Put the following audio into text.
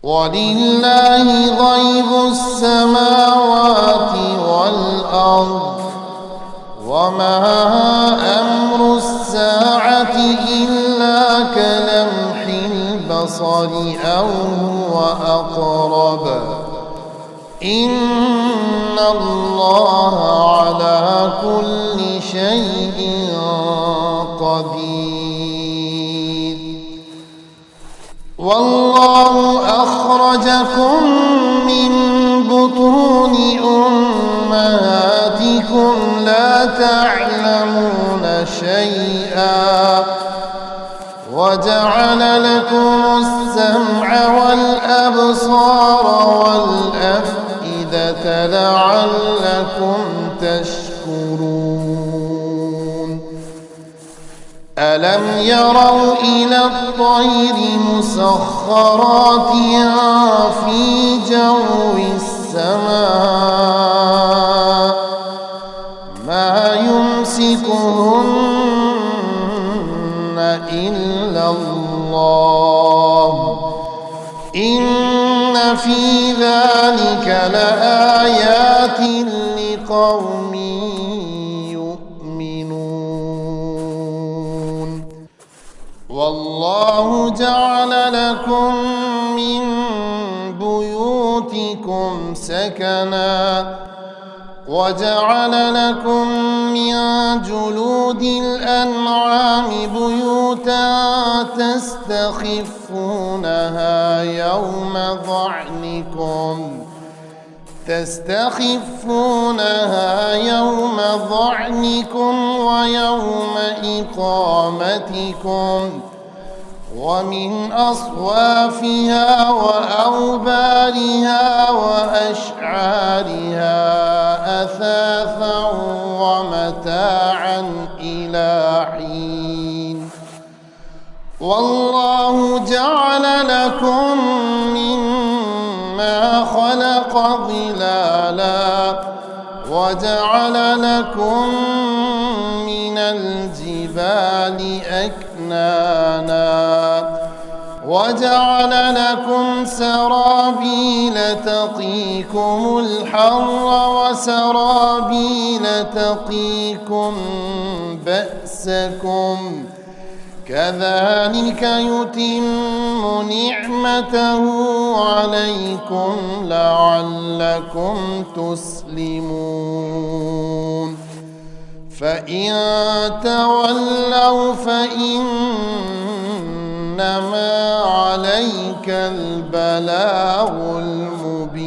ولله غيب السماوات والأرض وما أمر الساعة إلا كلمح البصر أو هو أقرب إن الله على كل شيء قدير. والله أخرجكم من بطون أمهاتكم لا تعلمون شيئا وجعل لكم السمع والأبصار والأفئدة لعلكم تشكرون. ألم يروا إلى الطير مسخرات في جو السماء ما يمسكهن إلا الله إن في ذلك لآيات لقوم يؤمنون. والله جعل لكم من بيوتكم سكنا وجعل لكم من جلود الأنعام بيوتا تستخفونها يوم ضعنكم ويوم إقامتكم ومن أصوافها وأوبارها وأشعارها أثاثا ومتاعا إلى حين. والله جعل لكم مما خلق ظلالا وجعل لكم من الجبال أكنانا وجعل لكم سرابيل تقيكم الحر وسرابيل تقيكم بأسكم كذلك يتم نعمته عليكم لعلكم تسلمون. فإن تولوا فإنما عليك البلاغ المبين.